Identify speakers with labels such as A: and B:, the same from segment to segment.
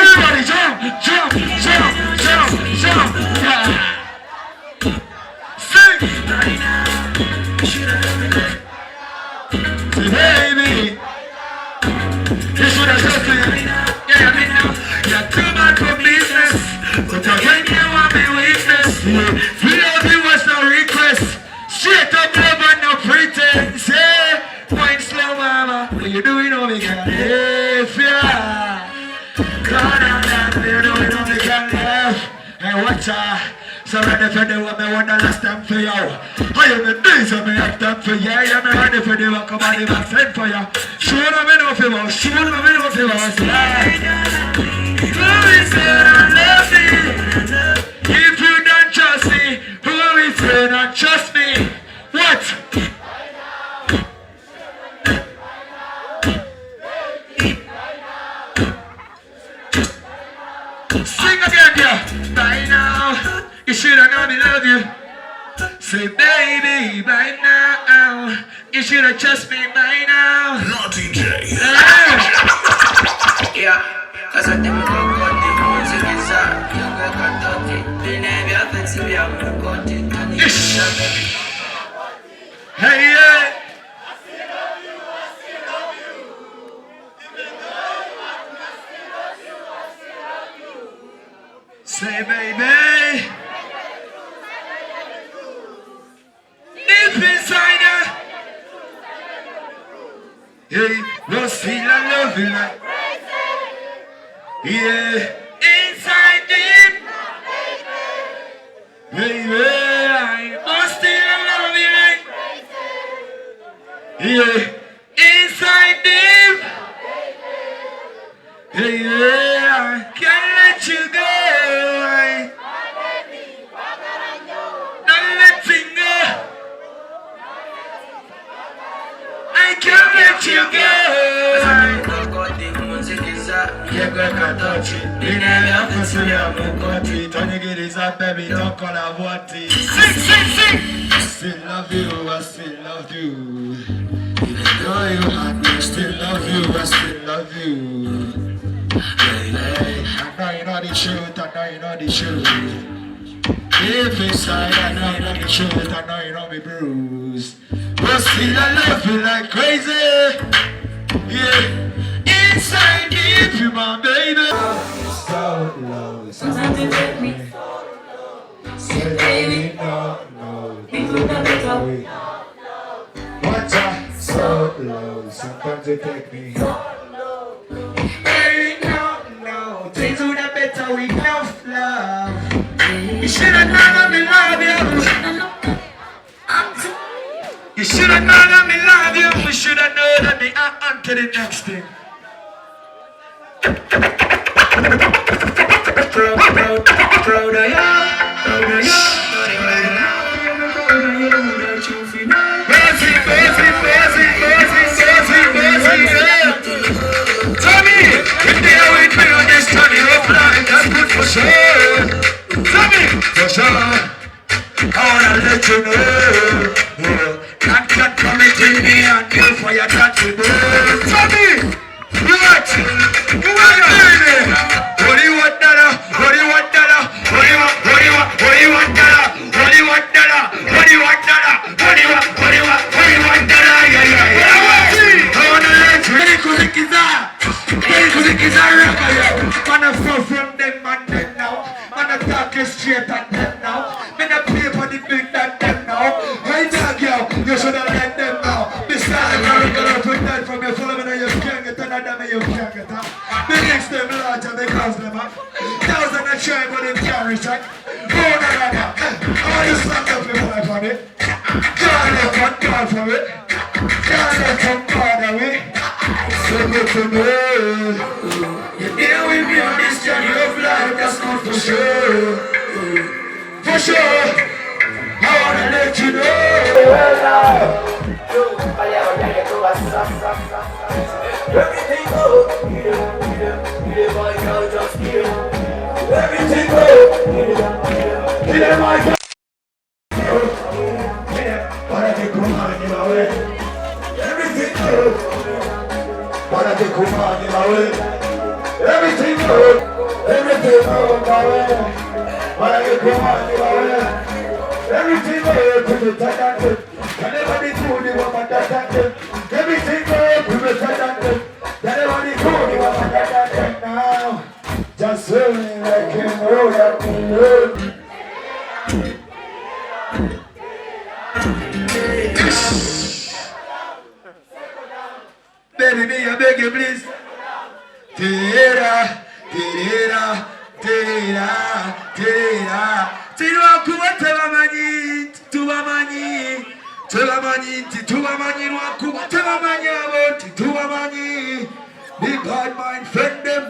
A: Everybody jump, jump, jump, jump, jump. Yeah. Sing. Say, baby, you should have just been. Yeah, you're too much for business, but I can't get one me weakness. We love you was no request. Straight up love and no pretense. Hey, wine slow mama, what you doing over here? Hey, fear. God, I'm you doing over here left. Hey, watch out. So ready for the one me want the last time for you. I am the days of me have done for you. I am ready for the one come on the back send for you. Show them me no favor, show them me no favor. Who is saying I love me? If you don't trust me, who is saying I trust me? What? Sing again, yeah. By now. You shoulda known me love you. Say baby, by now. You shoulda trust me by now.
B: No DJ.
C: Yeah, cause I think I'm going to the music is up. You got to it. The name you have to see I'm going to do it.
A: Hey, yeah. Say baby. Deep inside her. Hey, no still I love you like. Yeah, inside deep. Baby, I still love you like. Yeah, inside deep. Yeah, I can't let you go. Not letting go. I can't let you go.
C: You got to touch it. The name you have to see I'm going to it.
A: Don't you get this up, baby? Don't call I want it.
C: Sing, sing, sing.
A: I still love you. I still love you. Even though you hurt me, I still love you. I still love you. Hey, I know you know the truth. I know you know the truth. If inside, I know you know the truth. I know you know me bruise. But still I love you like crazy. Yeah. Inside deep, you my baby. So low, sometimes you take me. Say baby, no. Watch out, so low. Sometimes you take me. Baby, no. Things would have better with enough love. You should have known me love you. You should have known me love you. You should have known that me on to the next thing. I wanna let you know, can't come in me and kill for your country. Tommy, what? You want baby? What do you want, dollar? What do you want, dollar? What do you want? What do you want? What do you want, dollar? What do you want, dollar? What do you want, dollar? What do you want? What do you want? What do you want, dollar? Yeah. I wanna let you. Hey, kuzikiza raka. Man, I fall from them man them now. Man, I talk straight at them now. Man, I pay for the big that them now. Right now, girl, you should have let them now. This time, I'm gonna put that from your follow me. You can't get another, you can't get up. The next them larger because them up. Thousand a try, but they can't reach it. Oh, no. I want to stand up in my body. God let God for it. God let God away. So good to know. You're there with me on this journey of life, that's not for sure. For sure. I wanna let you know. Everything good. Everything good. Para que comande la way. Everything good. Para que comande la way. Everything good. Everything good la way. Para que comande la way. Everything good. To the talent. Can everybody do the woman that? Everything good. To the talent. Can everybody do the woman that now? Just feeling like you know that we know. Baby, me, I beg you, please. Tira, tira, tira, tira. Tira, kuwatela mani, tuwa mani, tuwa mani, tuwa mani, kuwatela mani, awoti, tuwa mani. The God mind friend them,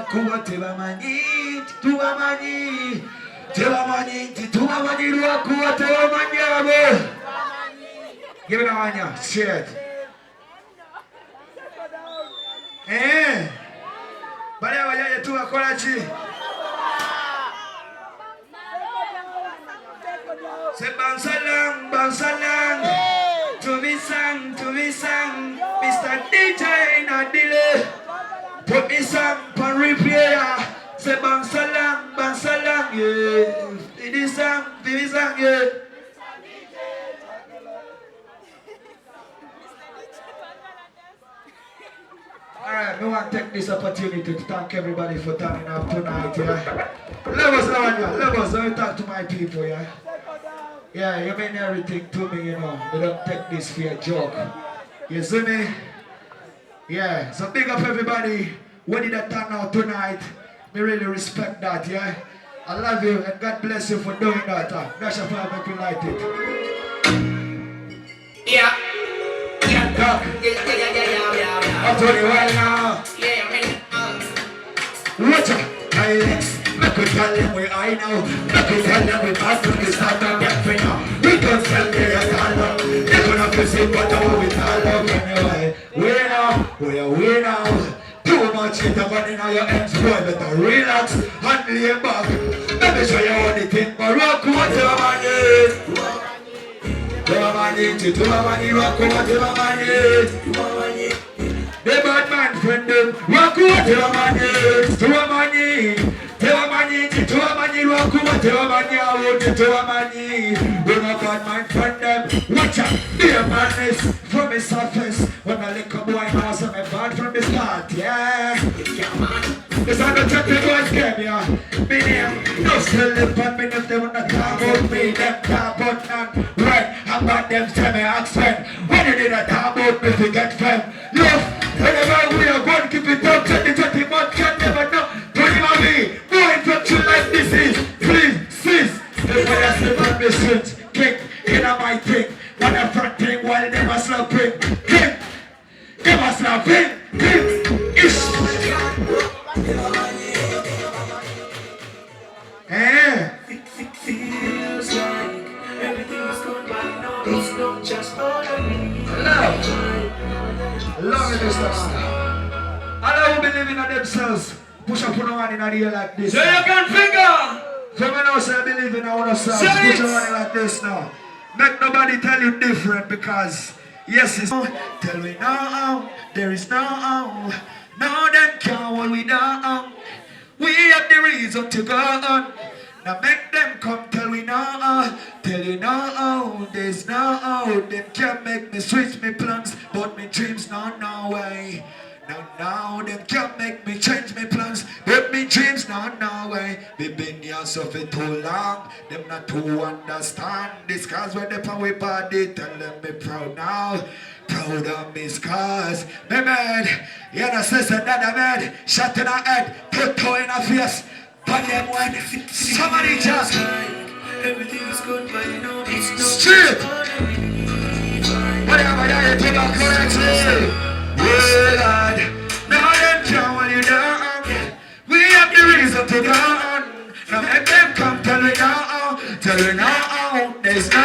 A: kuwatela mani, tuwa mani, tuwa mani, tuwa mani, kuwatela mani, awoti. Give it a mania, shit. Bale abajaje tu bakola ki? Se bansalang, bansalang. To be sang. Mr. DJ in a delay. Put me song on replay. Se bansalang, bansalang. Yeah. It is song, yeah. Alright, we want to take this opportunity to thank everybody for turning up tonight, yeah? Love us, let me talk to my people, yeah? Yeah, you mean everything to me, you know. We don't take this for a joke. You see me? Yeah, so big up everybody. What did I turn out tonight? We really respect that, yeah? I love you and God bless you for doing that. That's a fire, make you light it. Yeah. Yeah. I'm telling you right now. Watch out. I could tell them where I know. I could tell them we pass from the start of that for now. We don't tell them a dollar. They're gonna be sick, but now we tell them anyway. We now. Too much in the money now your ends boy. Better relax and lay back. Let me show you how the thing but rock what your man is. Rock what your man is. The bad man friend them, rock what your man is. To a money, rock what your man is. To a money, we no bad man friend them. Watch out, dear madness from the surface. When I lick a boy now, so me bad from the start, yeah. This are the champion boys game, yeah. Me name, no still live on me if they wanna talk about me. Them talk about none, right? How about them tell me accent? When you did a talk about me, we get fame. Love. Whenever we are going to keep it up, 20 months can never know. Don't even be no infection like this is. Please, sis. The fire slip on the streets. Kick in a my thing. When a front thing while they must not bring. Kick. They must not bring. Ish.
C: It feels like everything is good, but no, it's not just all of me.
A: Love it, Mr. Man. All who believe in themselves, push up on one in a day like this.
C: So you can figure.
A: From when I say I believe in ourselves, push on one like this now. Make nobody tell you different because, yes, it's tell me no, there is no, them can't hold we down. We have the reason to go on. Now make them come tell we no, tell you no, there's no, them can't make me switch me plans, but me dreams no way. No, them can't make me change my plans, but me dreams no way. We been here so for too long, them not to understand this cause when they pan we body, tell them me proud now. Proud of me scars, me mad, you know sister that mad, shot in her head, put toe in her face. But them when somebody just
C: everything is good, but you know it's not
A: straight. Whatever you think I'm correctly. Yeah, Lord. Now them can't hold you down. We have the reason to go on. Now make them come tell me now. Tell me now. There's no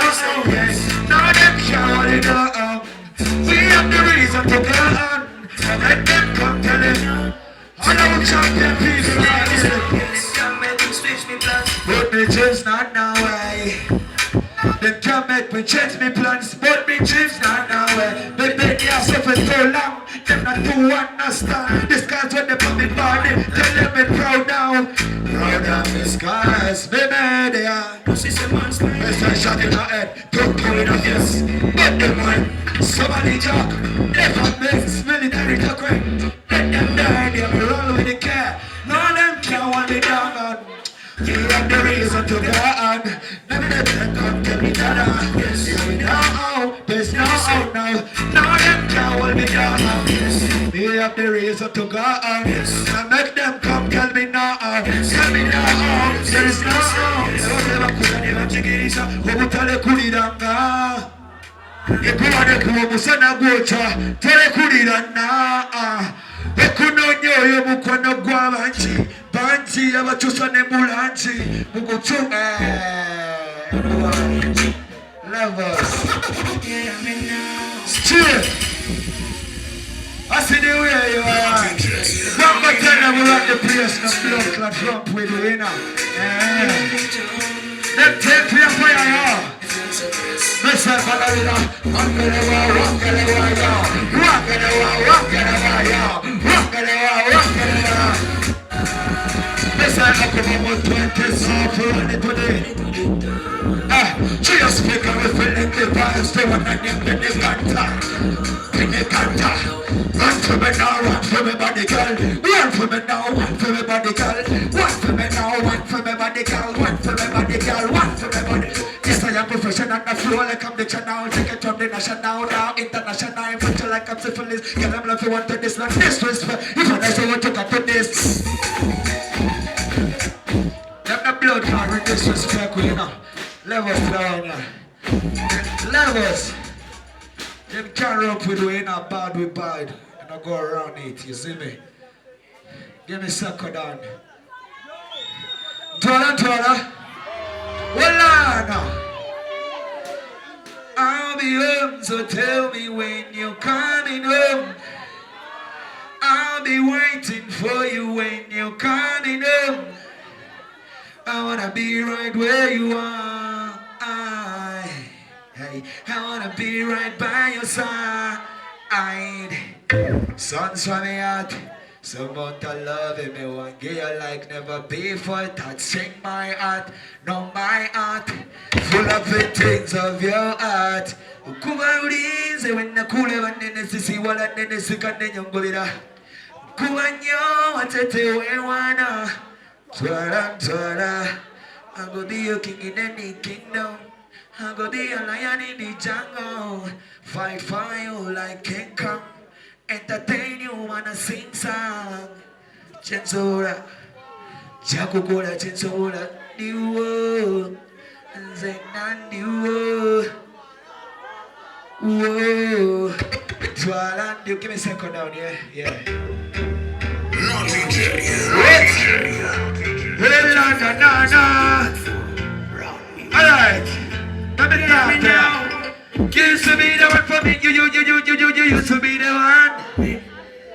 A: yes. Now them can't hold you down. We have the reason to go on. Now make them come tell me now. I know champion people like this. But me dreams not now way. Them can't make me change me plans. But me dreams not now way. They make me suffer so long. Them not to understand. This guy's when they put me body. Tell them me proud now. Proud of the skies. Me made they are. It's a shot in the head. Don't go in the yes. But them one. Somebody talk. Never makes military talk right. Let them die. They roll with the care. None of them can't want me down. We have the reason to go on. None of them come tell me that. Yes, we know. There's no out now. None of them can't hold me down. We have the reason to go on. Now make them come tell me now. Tell me now. There is no out. Obutale kuliranga. Ekuwane kumusana gocha. Tele kulirana. Ekunonyo mukono gwabanchi. Banchi abachusa ne mulanchi. Mugutu. Lovers. Still. I see the way you are. One more time we rock the place. No blood clot rump with the winner. Them take for your fire, y'all. Mr. Ballerina, rock it away, rock it away, y'all. Rock it away, rock it away, y'all. Rock it away, rock it away. Mr. Akumamo 20 so for anybody. She just speak and we feeling the vibes. They want to name Beenie Gunter. Beenie Gunter. Run for me now, run for me body girl. Run for me now, run for me body girl. Run for me now, run for me body girl. Run for me body girl, run for me body. Yes, I am professional on the floor like I'm the channel. Take it from the national now, international. I'm put like I'm syphilis. Girl, I'm loving one to this, not disrespect. If I say what to cut to this. Them the blood card with disrespect, you know. Levels down here. Levels. Them can't rope with we not bad we bad. And I go around it, you see me? Give me sucker down. Tola. Well now. I'll be home, so tell me when you're coming home. I'll be waiting for you when you're coming home. I wanna be right where you are. I wanna be right by your side. Sun's from me heart. So much I love it, me want give you like never before. Touching my heart, no my heart, full of the things of your heart. Kuba ulize wena kule wanene sisi wala nene sikane nyongobira. Kuba nyo watete wewana. Twala, I'm gonna be your king in any kingdom. I'm gonna be a lion in the jungle. Fight for you like King Kong. Entertain you, wanna sing song. Chensura, Jakukura, Chensura, Diwo, Zenan Diwo. Whoa, Twala, you give me a second down, yeah.
B: No DJ.
A: Alright, let me talk now. You used to be the one for me. You used to be the one.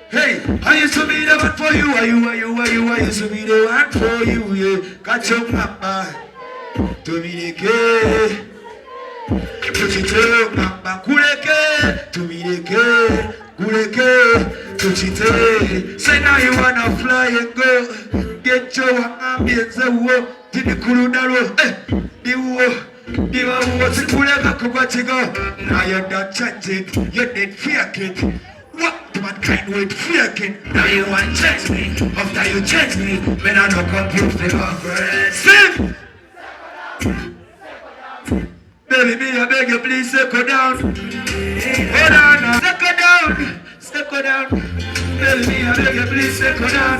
A: Hey, I used to be the one for you. I used to be the one for you. Yeah, got your mama. To be the kid. Put your tail, mama. Kuleke. To be the kid. Kuleke. Put your tail. Say now you wanna fly and go. Get your ambience and walk. To the Kuludaro. What's it cool go? Now you're not changing, you did fear kid. What mankind with fear kid? Now you want to change me. After you change me, when I don't compute the conference. Sing! Baby, me, I beg you, please settle down. Hold on now. Settle down. Baby, me, I beg you, please settle down.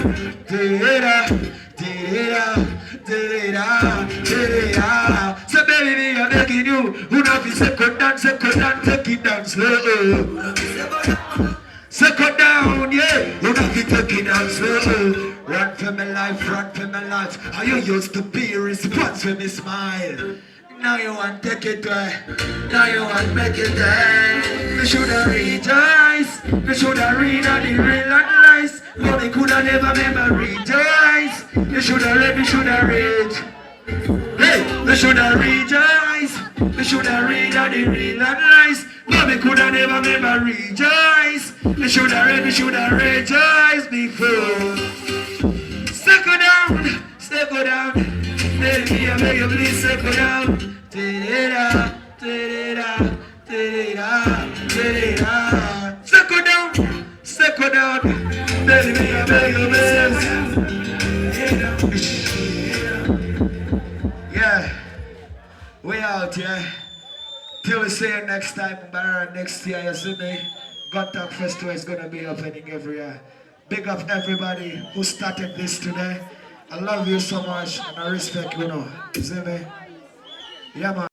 A: So baby, me, I'm begging you. Who not be second dance, take it down slow. Second down, yeah. Who not be take it down slow. Run for my life, run for my life. How you used to be response when me smile. Now you want take it away. Now you want make it there. Me shoulda rejoice. Me shoulda read all the real and lies. But me coulda never rejoice. Me shoulda read, me shoulda read. Hey, me shoulda rejoice. Me shoulda read all the real and lies. But me coulda never rejoice. Me shoulda read, me shoulda rejoice before. Settle down, settle down. Tell me, I beg you, please settle down. Ta-da-da, ta-da-da, ta-da-da, ta-da-da. Settle down, settle down. Tell me, I beg you, please. Yeah, we out, yeah. Till we see you next time, Mbarara, next year, you see me. Gunter Festival is gonna be happening every year. Big up everybody who started this today. I love you so much and I respect you, know. You see me? Yeah, man.